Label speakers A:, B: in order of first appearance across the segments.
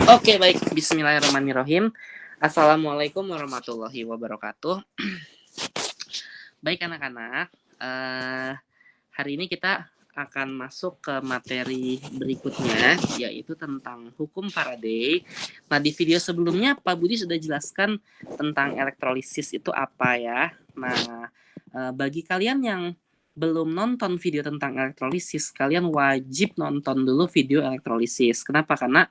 A: Oke, baik. Bismillahirrahmanirrahim. Assalamualaikum warahmatullahi wabarakatuh. Baik anak-anak, hari ini kita akan masuk ke materi berikutnya, yaitu tentang hukum Faraday. Nah, di video sebelumnya Pak Budi sudah jelaskan tentang elektrolisis itu apa ya. Nah, bagi kalian yang belum nonton video tentang elektrolisis, kalian wajib nonton dulu video elektrolisis. Kenapa? Karena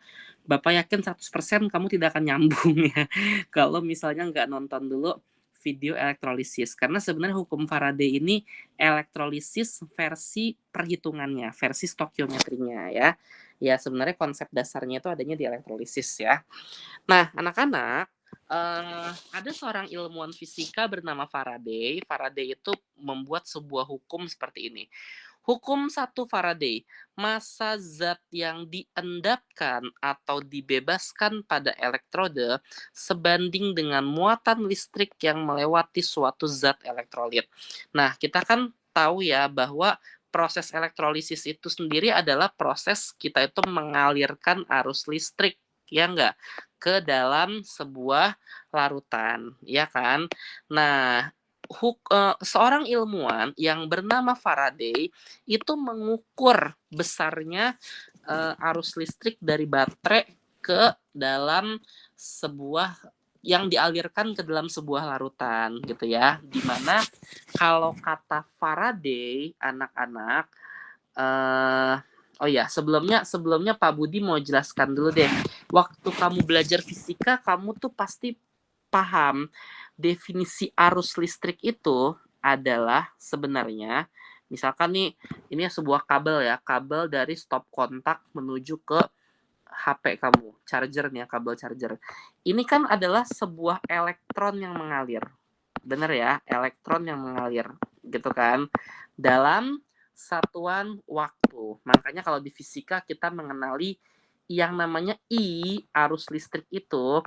A: Bapak yakin 100% kamu tidak akan nyambung ya kalau misalnya nggak nonton dulu video elektrolisis. Karena sebenarnya hukum Faraday ini elektrolisis versi perhitungannya, versi stokiometrinya ya. Ya sebenarnya konsep dasarnya itu adanya di elektrolisis ya. Nah, anak-anak, ada seorang ilmuwan fisika bernama Faraday. Faraday itu membuat sebuah hukum seperti ini. Hukum 1 Faraday, massa zat yang diendapkan atau dibebaskan pada elektrode sebanding dengan muatan listrik yang melewati suatu zat elektrolit. Nah, kita kan tahu ya bahwa proses elektrolisis itu sendiri adalah proses kita itu mengalirkan arus listrik, ya enggak? Ke dalam sebuah larutan, ya kan? Nah, seorang ilmuwan yang bernama Faraday itu mengukur besarnya arus listrik dari baterai ke dalam sebuah yang dialirkan ke dalam sebuah larutan gitu ya. Dimana kalau kata Faraday anak-anak oh ya sebelumnya Pak Budi mau jelaskan dulu deh. Waktu kamu belajar fisika kamu tuh pasti paham definisi arus listrik itu adalah sebenarnya misalkan nih ini sebuah kabel ya, kabel dari stop kontak menuju ke HP kamu, charger nih ya, kabel charger. Ini kan adalah sebuah elektron yang mengalir. Bener ya, elektron yang mengalir gitu kan dalam satuan waktu. Makanya kalau di fisika kita mengenali yang namanya I, arus listrik itu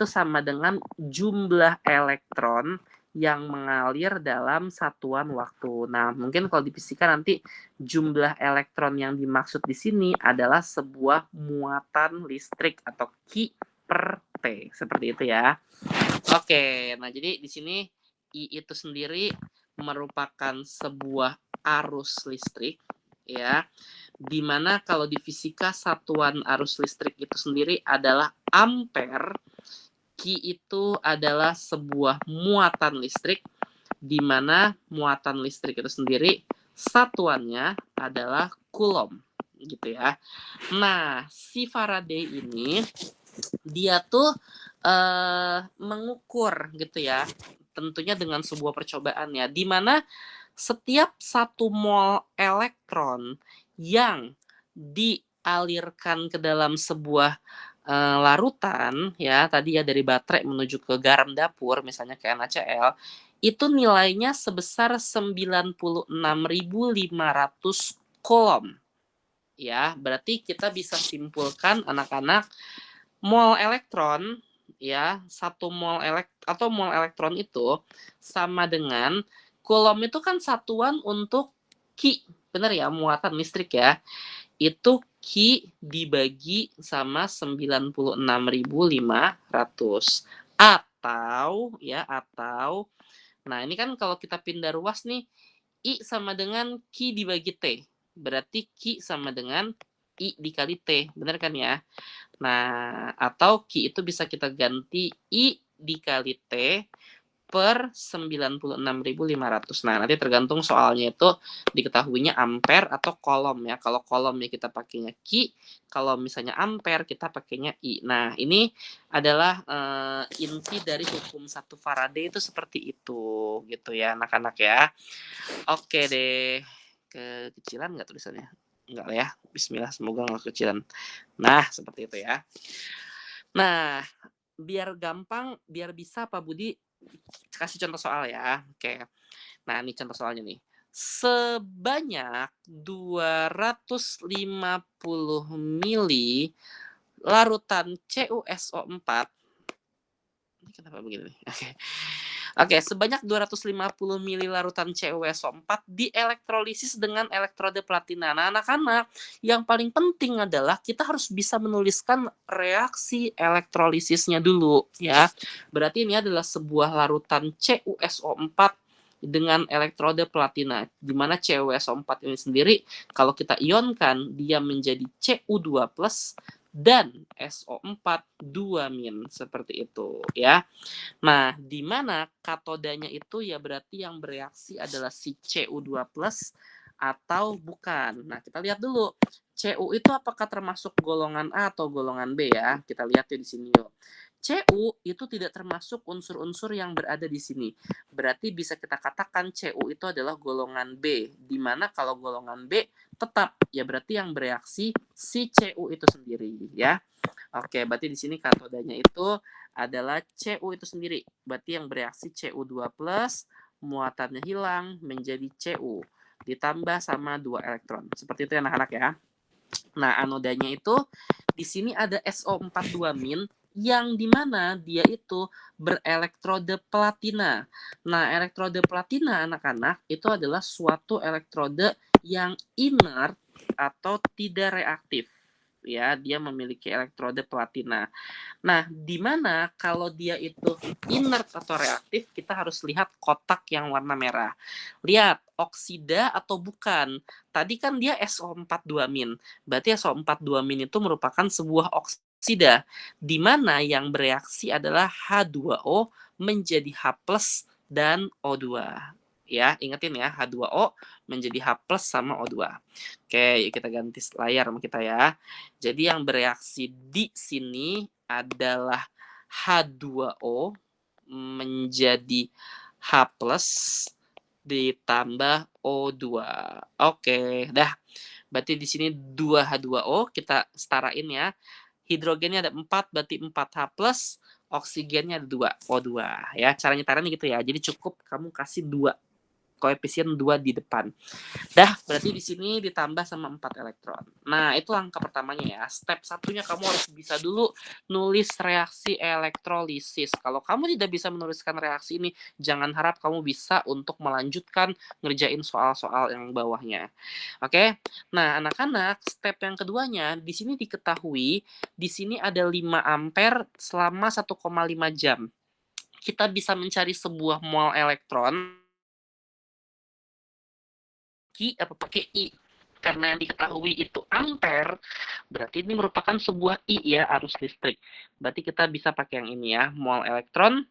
A: sama dengan jumlah elektron yang mengalir dalam satuan waktu. Nah, mungkin kalau di fisika nanti jumlah elektron yang dimaksud di sini adalah sebuah muatan listrik atau Q per T. Seperti itu ya. Oke, nah jadi di sini I itu sendiri merupakan sebuah arus listrik ya. Dimana kalau di fisika satuan arus listrik itu sendiri adalah ampere. Q itu adalah sebuah muatan listrik, di mana muatan listrik itu sendiri satuannya adalah coulomb gitu ya. Nah, si Faraday ini dia tuh mengukur gitu ya, tentunya dengan sebuah percobaan ya, di mana setiap 1 mol elektron yang dialirkan ke dalam sebuah larutan ya, tadi ya dari baterai menuju ke garam dapur misalnya ke NaCl, itu nilainya sebesar 96.500 coulomb. Ya, berarti kita bisa simpulkan anak-anak mol elektron ya, 1 mol elektron itu sama dengan coulomb itu kan satuan untuk Q, benar ya, muatan listrik ya. Itu Q dibagi sama 96.500 atau nah ini kan kalau kita pindah ruas nih I sama dengan Q dibagi T. Berarti Q sama dengan I dikali T, benar kan ya? Nah, atau Q itu bisa kita ganti I dikali T per 96.500. Nah, nanti tergantung soalnya itu diketahuinya ampere atau coulomb ya. Kalau coulombnya kita pakainya Q, kalau misalnya ampere kita pakainya I. Nah, ini adalah inti dari hukum 1 Faraday itu seperti itu gitu ya anak-anak ya. Oke deh. Kekecilan nggak tulisannya? Enggak lah ya. Bismillah, semoga nggak kekecilan. Nah, seperti itu ya. Nah, biar gampang, biar bisa Pak Budi kasih contoh soal ya. Oke. Nah, ini contoh soalnya nih. Sebanyak 250 mili larutan CuSO4. Ini kenapa begini nih? Oke. Oke, sebanyak 250 mili larutan CuSO4 dielektrolisis dengan elektrode platina. Nah, anak-anak, yang paling penting adalah kita harus bisa menuliskan reaksi elektrolisisnya dulu, ya. Berarti ini adalah sebuah larutan CuSO4 dengan elektrode platina, di mana CuSO4 ini sendiri kalau kita ionkan dia menjadi Cu2+ dan SO4 2- seperti itu, ya. Nah, di mana katodanya itu ya berarti yang bereaksi adalah si Cu2+ atau bukan. Nah, kita lihat dulu. Cu itu apakah termasuk golongan A atau golongan B ya? Kita lihat ya di sini yuk. Cu itu tidak termasuk unsur-unsur yang berada di sini. Berarti bisa kita katakan Cu itu adalah golongan B. Di mana kalau golongan B tetap ya berarti yang bereaksi si Cu itu sendiri ya. Oke, berarti di sini katodanya itu adalah Cu itu sendiri. Berarti yang bereaksi Cu2+, muatannya hilang menjadi Cu. Ditambah sama 2 elektron. Seperti itu ya anak-anak ya. Nah, anodanya itu di sini ada SO42- yang dimana dia itu berelektrode platina. Nah, elektrode platina anak-anak itu adalah suatu elektrode yang inert atau tidak reaktif. Ya, dia memiliki elektrode platina. Nah, di mana kalau dia itu inert atau reaktif, kita harus lihat kotak yang warna merah. Lihat, oksida atau bukan. Tadi kan dia SO42-. Berarti SO42- itu merupakan sebuah oksida, di mana yang bereaksi adalah H2O menjadi H+ dan O2. Ya, ingetin ya, H2O menjadi H+ sama O2. Oke, yuk kita ganti layar sama kita ya. Jadi yang bereaksi di sini adalah H2O menjadi H+ ditambah O2. Oke, dah. Berarti di sini 2H2O kita setarain ya. Hidrogennya ada 4, berarti 4H+, oksigennya ada 2, O2 ya. Cara nyetarannya gitu ya. Jadi cukup kamu kasih 2 koefisien 2 di depan. Dah, berarti di sini ditambah sama 4 elektron. Nah, itu langkah pertamanya ya. Step satunya kamu harus bisa dulu nulis reaksi elektrolisis. Kalau kamu tidak bisa menuliskan reaksi ini, jangan harap kamu bisa untuk melanjutkan ngerjain soal-soal yang bawahnya. Oke? Nah, anak-anak, step yang keduanya, di sini diketahui, di sini ada 5 ampere selama 1,5 jam. Kita bisa mencari sebuah mol elektron pakai I, karena yang diketahui itu ampere, berarti ini merupakan sebuah I ya, arus listrik. Berarti kita bisa pakai yang ini ya, mol elektron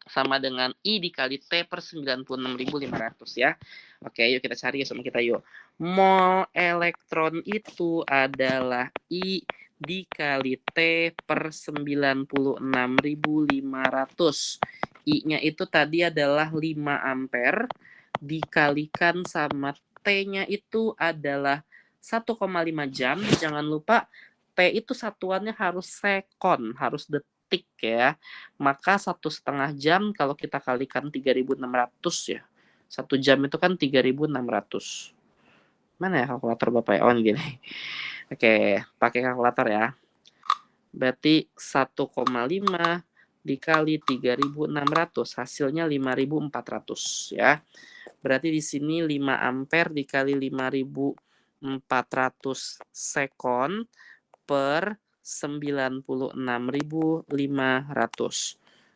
A: sama dengan I dikali T per 96.500 ya. Oke, yuk kita cari ya sama kita yuk. Mol elektron itu adalah I dikali T per 96.500. I-nya itu tadi adalah 5 ampere dikalikan sama T-nya itu adalah 1,5 jam. Jangan lupa T itu satuannya harus sekon, harus detik ya. Maka 1,5 jam kalau kita kalikan 3.600 ya. 1 jam itu kan 3.600. Mana ya kalkulator Bapak ya? Oh, gini. Oke, pakai kalkulator ya. Berarti 1,5 dikali 3.600 hasilnya 5.400 ya. Berarti di sini 5 ampere dikali 5.400 sekon per 96.500.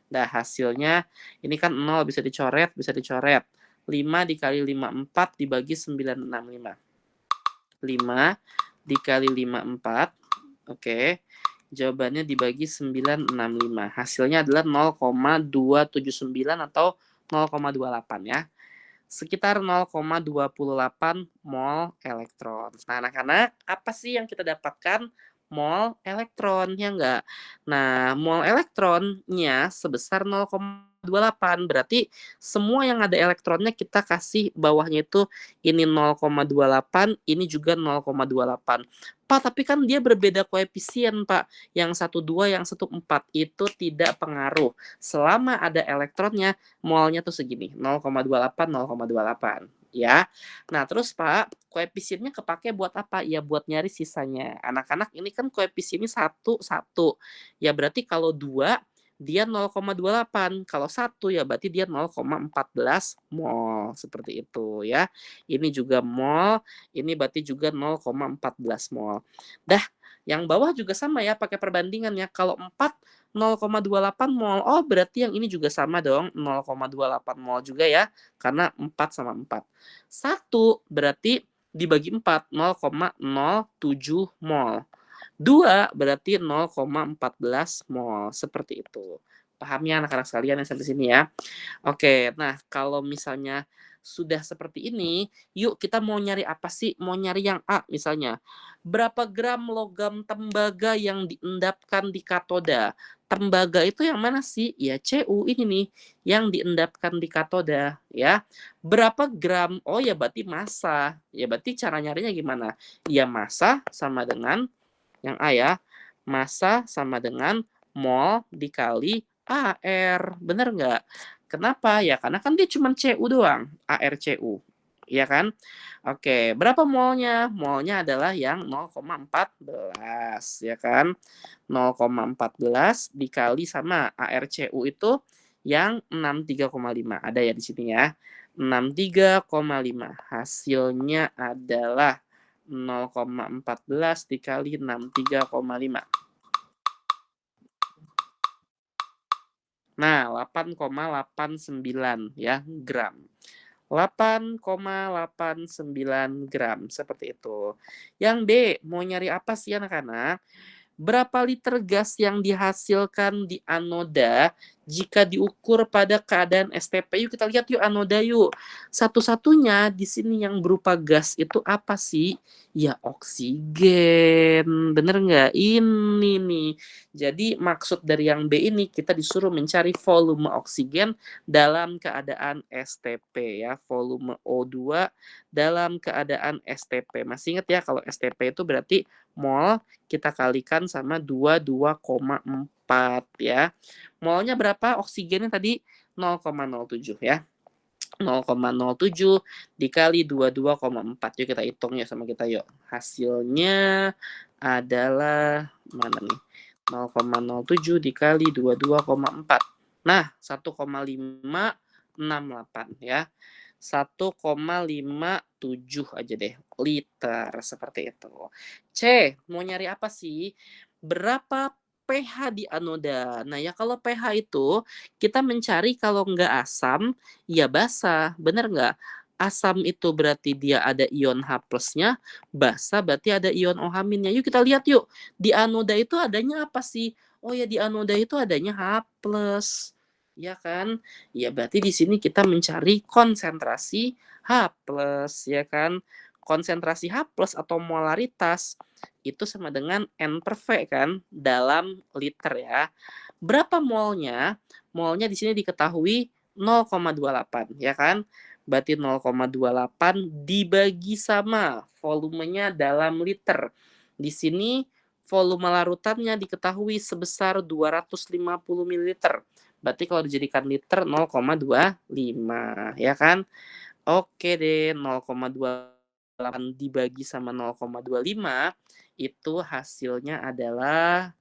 A: Nah, hasilnya ini kan 0 bisa dicoret, bisa dicoret. 5 dikali 54 dibagi 965. 5 dikali 54. Oke. Jawabannya dibagi 965. Hasilnya adalah 0,279 atau 0,28 ya. Sekitar 0,28 mol elektron. Nah, anak-anak, apa sih yang kita dapatkan? Mol elektron, ya enggak? Nah, mol elektronnya sebesar 0,28. Berarti semua yang ada elektronnya kita kasih bawahnya itu ini 0,28, ini juga 0,28. Pak, tapi kan dia berbeda koefisien, Pak. Yang 1,2, yang 1,4. Itu tidak pengaruh. Selama ada elektronnya, molnya tuh segini, 0,28, 0,28 ya. Nah, terus Pak, koefisiennya kepake buat apa? Ya buat nyari sisanya. Anak-anak ini kan koefisiennya 1, 1. Ya berarti kalau 2 dia 0,28. Kalau 1 ya berarti dia 0,14 mol, seperti itu ya. Ini juga mol, ini berarti juga 0,14 mol. Dah, yang bawah juga sama ya, pakai perbandingannya. Kalau 4 0,28 mol. Oh, berarti yang ini juga sama dong, 0,28 mol juga ya, karena 4 sama 4. 1 berarti dibagi 4, 0,07 mol. 2 berarti 0,14 mol, seperti itu. Paham ya anak-anak sekalian yang sampai sini ya? Oke, nah kalau misalnya sudah seperti ini, yuk kita mau nyari apa sih? Mau nyari yang A misalnya. Berapa gram logam tembaga yang diendapkan di katoda? Tembaga itu yang mana sih? Ya Cu ini nih, yang diendapkan di katoda ya. Berapa gram? Oh ya berarti massa. Ya berarti cara nyarinya gimana? Ya massa sama dengan yang A ya, massa sama dengan mol dikali AR. Bener nggak? Kenapa? Ya karena kan dia cuma Cu doang, ARCU. Iya kan? Oke, berapa molnya? Molnya adalah yang 0,14, ya kan? 0,14 dikali sama ARCU itu yang 63,5. Ada ya di sini ya. 63,5. Hasilnya adalah 0,14 dikali 63,5. Nah, 8,89 ya gram. 8,89 gram seperti itu. Yang B, mau nyari apa sih anak-anak? Berapa liter gas yang dihasilkan di anoda jika diukur pada keadaan STP? Yuk kita lihat yuk anoda yuk. Satu-satunya di sini yang berupa gas itu apa sih? Ya oksigen. Bener nggak? Ini nih. Jadi maksud dari yang B ini kita disuruh mencari volume oksigen dalam keadaan STP ya. Volume O2 dalam keadaan STP. Masih ingat ya kalau STP itu berarti mol kita kalikan sama 22,4 ya. Molnya berapa? Oksigennya tadi 0,07 ya. 0,07 dikali 22,4. Yuk kita hitung ya sama kita yuk. Hasilnya adalah mana nih? 0,07 dikali 22,4. Nah, 1,568 ya. 1,57 aja deh liter seperti itu. C, mau nyari apa sih? Berapa pH di anoda? Nah ya kalau pH itu kita mencari kalau nggak asam, ya basa, bener nggak? Asam itu berarti dia ada ion H plusnya, basa berarti ada ion OH minnya. Yuk kita lihat yuk, di anoda itu adanya apa sih? Oh ya di anoda itu adanya H plus, ya kan? Ya berarti di sini kita mencari konsentrasi H plus, ya kan? Konsentrasi H plus atau molaritas itu sama dengan N per V kan dalam liter ya. Berapa molnya? Molnya di sini diketahui 0,28 ya kan? Berarti 0,28 dibagi sama volumenya dalam liter. Di sini volume larutannya diketahui sebesar 250 ml. Berarti kalau dijadikan liter 0,25 ya kan? Oke deh, 0,28 dibagi sama 0,25 itu hasilnya adalah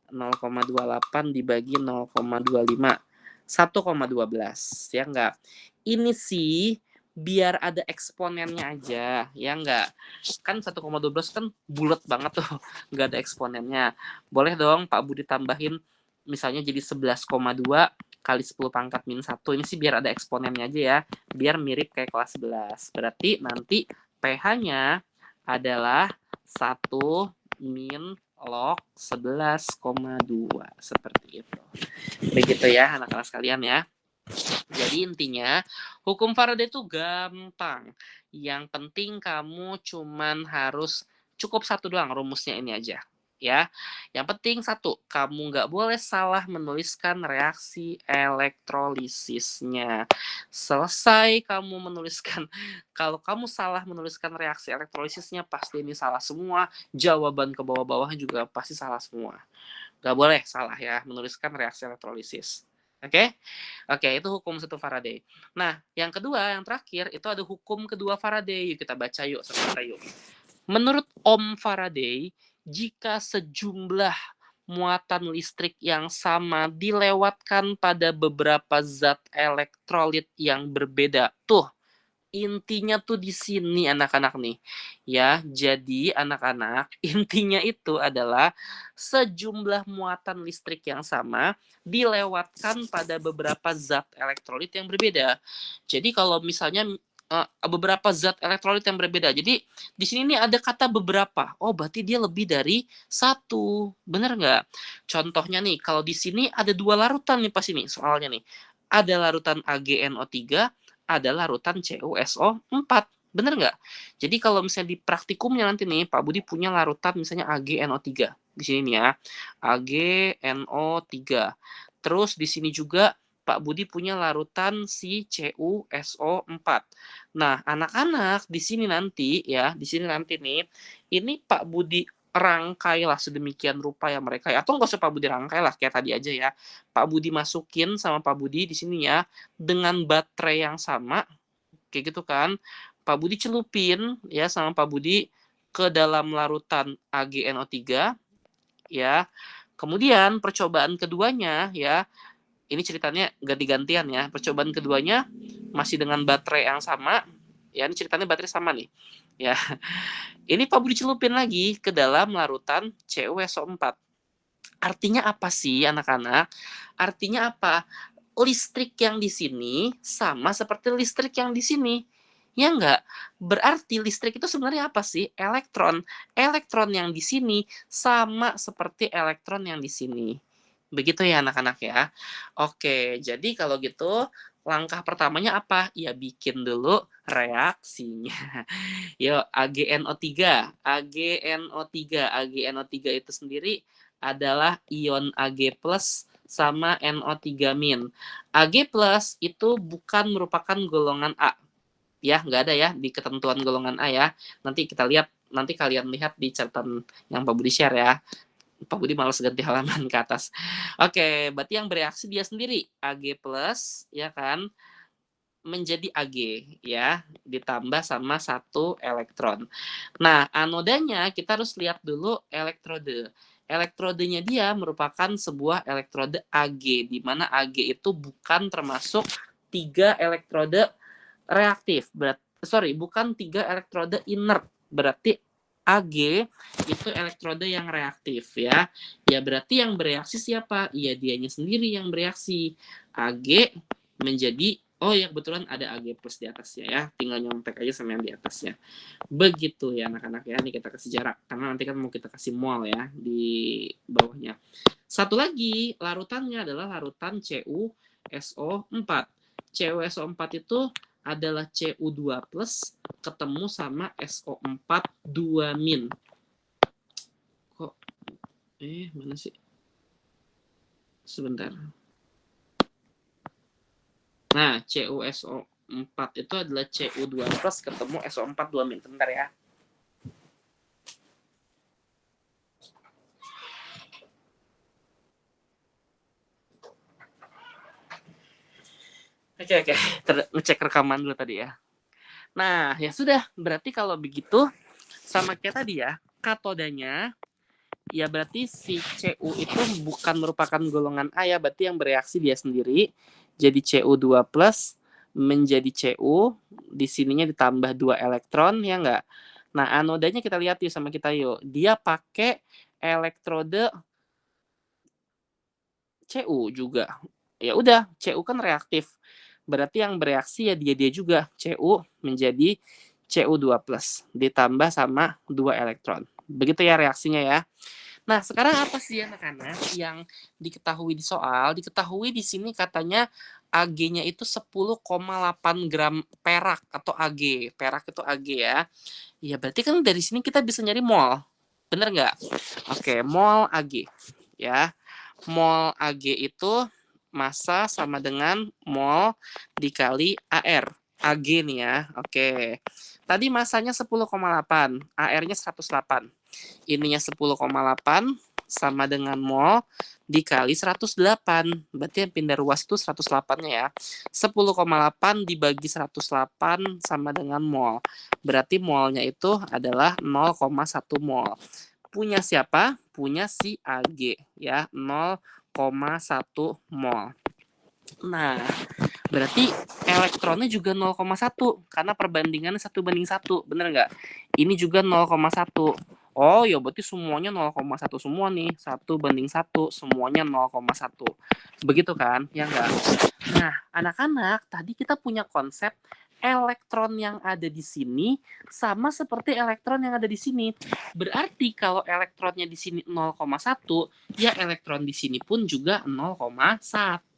A: 0,28 dibagi 0,25. 1,12 ya enggak. Ini sih biar ada eksponennya aja ya enggak. Kan 1,12 kan bulat banget tuh, enggak ada eksponennya. Boleh dong Pak Budi tambahin misalnya jadi 11,2 kali 10 pangkat min 1. Ini sih biar ada eksponennya aja ya, biar mirip kayak kelas 11. Berarti nanti pH-nya adalah 1 min log 11,2 seperti itu. Begitu ya anak-anak sekalian ya. Jadi intinya hukum Faraday itu gampang. Yang penting kamu cuman harus cukup satu doang rumusnya ini aja. Ya, yang penting satu, kamu nggak boleh salah menuliskan reaksi elektrolisisnya. Selesai kamu menuliskan, kalau kamu salah menuliskan reaksi elektrolisisnya, pasti ini salah semua. Jawaban ke bawah-bawah juga pasti salah semua. Nggak boleh salah ya menuliskan reaksi elektrolisis. Oke? Oke, itu hukum satu Faraday. Nah, yang kedua, yang terakhir, itu ada hukum kedua Faraday. Yuk kita baca yuk, sama kita yuk. Menurut Om Faraday, jika sejumlah muatan listrik yang sama dilewatkan pada beberapa zat elektrolit yang berbeda. Tuh, intinya tuh di sini anak-anak nih. Ya, jadi anak-anak, intinya itu adalah sejumlah muatan listrik yang sama dilewatkan pada beberapa zat elektrolit yang berbeda. Jadi kalau misalnya beberapa zat elektrolit yang berbeda. Jadi di sini nih ada kata beberapa. Oh, berarti dia lebih dari satu. Bener nggak? Contohnya nih, kalau di sini ada 2 larutan nih pas ini soalnya nih. Ada larutan AgNO3, ada larutan CuSO4. Bener nggak? Jadi kalau misalnya di praktikumnya nanti nih, Pak Budi punya larutan misalnya AgNO3. Di sini nih ya, AgNO3. Terus di sini juga Pak Budi punya larutan si CuSO4. Nah, anak-anak di sini nanti ya, di sini nanti nih, ini Pak Budi rangkailah sedemikian rupa ya mereka ya. Atau nggak usah Pak Budi rangkai lah, kayak tadi aja ya. Pak Budi masukin sama Pak Budi di sini ya, dengan baterai yang sama, kayak gitu kan. Pak Budi celupin ya sama Pak Budi ke dalam larutan AgNO3 ya. Kemudian percobaan keduanya ya, ini ceritanya ganti-gantian ya. Percobaan keduanya masih dengan baterai yang sama. Ya, ini ceritanya baterai sama nih. Ya. Ini Pak Budi celupin lagi ke dalam larutan CuSO4. Artinya apa sih anak-anak? Artinya apa? Listrik yang di sini sama seperti listrik yang di sini. Ya enggak? Berarti listrik itu sebenarnya apa sih? Elektron. Elektron yang di sini sama seperti elektron yang di sini. Begitu ya anak-anak ya. Oke, jadi kalau gitu langkah pertamanya apa? Ya bikin dulu reaksinya. Yuk, AgNO3. AgNO3 itu sendiri adalah ion Ag+ sama NO3-. Ag+ itu bukan merupakan golongan A. Ya, nggak ada ya di ketentuan golongan A ya. Nanti kita lihat, nanti kalian lihat di catatan yang Pak Budi share ya. Pak Budi malas ganti halaman ke atas. Oke, berarti yang bereaksi dia sendiri. Ag+, ya kan, menjadi Ag ya, ditambah sama 1 elektron. Nah, anodanya kita harus lihat dulu elektrode. Elektrodenya dia merupakan sebuah elektrode Ag, di mana Ag itu bukan termasuk 3 elektrode reaktif. Bukan 3 elektrode inert. Berarti Ag itu elektrode yang reaktif ya. Ya berarti yang bereaksi siapa? Ya dianya sendiri yang bereaksi. Ag menjadi, oh ya kebetulan ada Ag+ di atasnya ya. Tinggal nyontek aja sama yang di atasnya. Begitu ya anak-anak ya. Ini kita kasih jarak karena nanti kan mau kita kasih mol ya di bawahnya. Satu lagi larutannya adalah larutan CuSO4. CuSO4 itu adalah Cu2+ ketemu sama SO4 2-. Kok mana sih? Sebentar. Nah, CuSO4 itu adalah Cu2+ ketemu SO4 2-. Sebentar ya. Oke. Ngecek rekaman dulu tadi ya. Nah, ya sudah. Berarti kalau begitu, sama kayak tadi ya, katodanya, ya berarti si Cu itu bukan merupakan golongan A ya, berarti yang bereaksi dia sendiri. Jadi Cu2+ menjadi Cu, di sininya ditambah 2 elektron, ya enggak? Nah, anodanya kita lihat yuk sama kita yuk. Dia pakai elektrode Cu juga. Ya udah, Cu kan reaktif. Berarti yang bereaksi ya dia juga. Cu menjadi Cu2+ ditambah sama 2 elektron. Begitu ya reaksinya ya. Nah, sekarang apa sih anak-anak yang diketahui di soal? Diketahui di sini katanya Ag-nya itu 10,8 gram perak atau Ag. Perak itu Ag ya. Ya berarti kan dari sini kita bisa nyari mol. Bener nggak? Oke, mol Ag. Ya. Mol Ag itu massa sama dengan mol dikali AR. Ag nih ya. Oke. Tadi massanya 10,8, AR-nya 108. Ininya 10,8 sama dengan mol dikali 108. Berarti yang pindah ruas itu 108-nya ya. 10,8 dibagi 108 sama dengan mol. Berarti molnya itu adalah 0,1 mol. Punya siapa? Punya si AG ya, 0,1 mol. Nah, berarti elektronnya juga 0,1 karena perbandingannya 1:1, bener nggak? Ini juga 0,1. Oh ya berarti semuanya 0,1 semua nih, 1:1, semuanya 0,1. Begitu kan? Ya nggak? Nah, anak-anak, tadi kita punya konsep elektron yang ada di sini sama seperti elektron yang ada di sini. Berarti kalau elektronnya di sini 0,1, ya elektron di sini pun juga 0,1.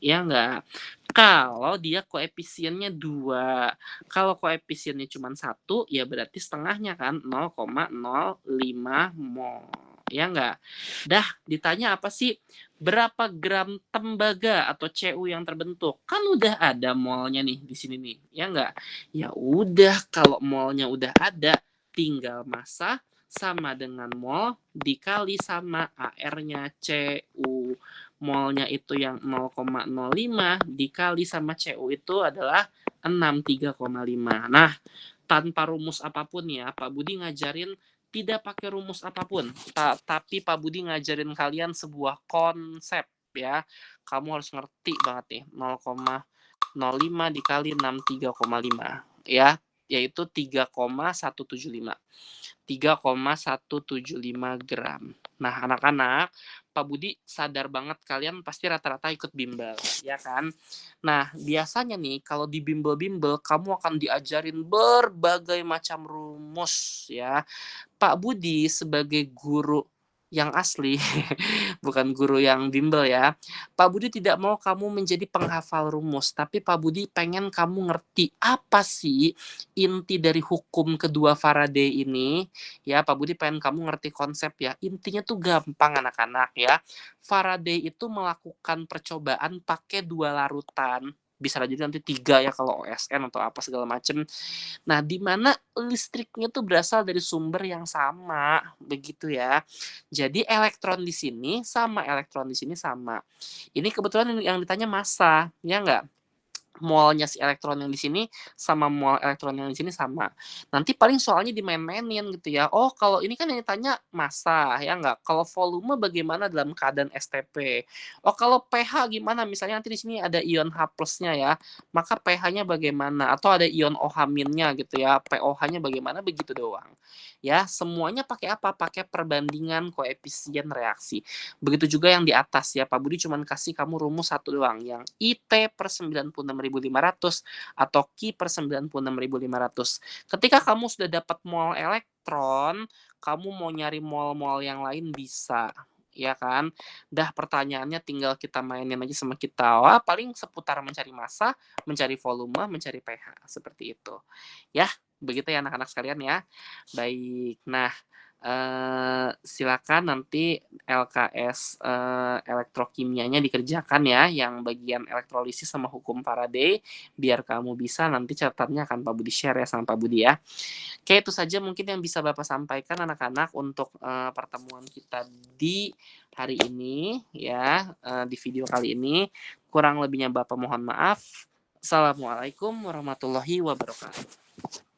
A: Ya enggak? Kalau dia koefisiennya 2. Kalau koefisiennya cuma 1, ya berarti setengahnya kan 0,05 mol. Ya enggak? Dah, ditanya apa sih? Berapa gram tembaga atau Cu yang terbentuk? Kan udah ada molnya nih di sini nih. Ya enggak? Ya udah, kalau molnya udah ada, tinggal massa sama dengan mol dikali sama AR-nya Cu. Molnya itu yang 0,05 dikali sama Cu itu adalah 63,5. Nah, tanpa rumus apapun ya, Pak Budi ngajarin tidak pakai rumus apapun, tapi Pak Budi ngajarin kalian sebuah konsep ya. Kamu harus ngerti banget nih, 0,05 dikali 63,5 ya, yaitu 3,175. 3,175 gram. Nah, anak-anak, Pak Budi sadar banget kalian pasti rata-rata ikut bimbel, ya kan? Nah, biasanya nih kalau di bimbel-bimbel kamu akan diajarin berbagai macam rumus ya. Pak Budi sebagai guru yang asli, bukan guru yang bimbel ya. Pak Budi tidak mau kamu menjadi penghafal rumus, tapi Pak Budi pengen kamu ngerti apa sih inti dari hukum kedua Faraday ini. Ya, Pak Budi pengen kamu ngerti konsep ya. Intinya tuh gampang anak-anak ya. Faraday itu melakukan percobaan pakai 2 larutan. Bisa jadi nanti 3 ya kalau OSN atau apa segala macem. Nah, di mana listriknya tuh berasal dari sumber yang sama, begitu ya. Jadi elektron di sini sama elektron di sini sama. Ini kebetulan yang ditanya massa, ya enggak? Molnya si elektron yang di sini sama mol elektron yang di sini sama. Nanti paling soalnya dimain-mainin gitu ya. Oh, kalau ini kan yang ditanya massa, ya enggak? Kalau volume bagaimana dalam keadaan STP? Oh, kalau pH gimana? Misalnya nanti di sini ada ion H plusnya ya, maka pH-nya bagaimana? Atau ada ion OH minnya gitu ya, POH-nya bagaimana? Begitu doang. Ya, semuanya pakai apa? Pakai perbandingan koefisien reaksi. Begitu juga yang di atas ya, Pak Budi cuma kasih kamu rumus satu doang, yang IT per 96.500 atau Q per 96.500. Ketika kamu sudah dapat mol elektron, kamu mau nyari mol-mol yang lain bisa, ya kan? Dah pertanyaannya tinggal kita mainin aja sama kita. Wah, paling seputar mencari massa, mencari volume, mencari pH, seperti itu. Ya, begitu ya anak-anak sekalian ya. Baik, nah silakan nanti LKS elektrokimianya dikerjakan ya, yang bagian elektrolisis sama hukum Faraday, biar kamu bisa nanti catatannya akan Pak Budi share ya sama Pak Budi ya. Oke, itu saja mungkin yang bisa Bapak sampaikan anak-anak untuk pertemuan kita di hari ini ya, di video kali ini. Kurang lebihnya Bapak mohon maaf. Assalamualaikum warahmatullahi wabarakatuh.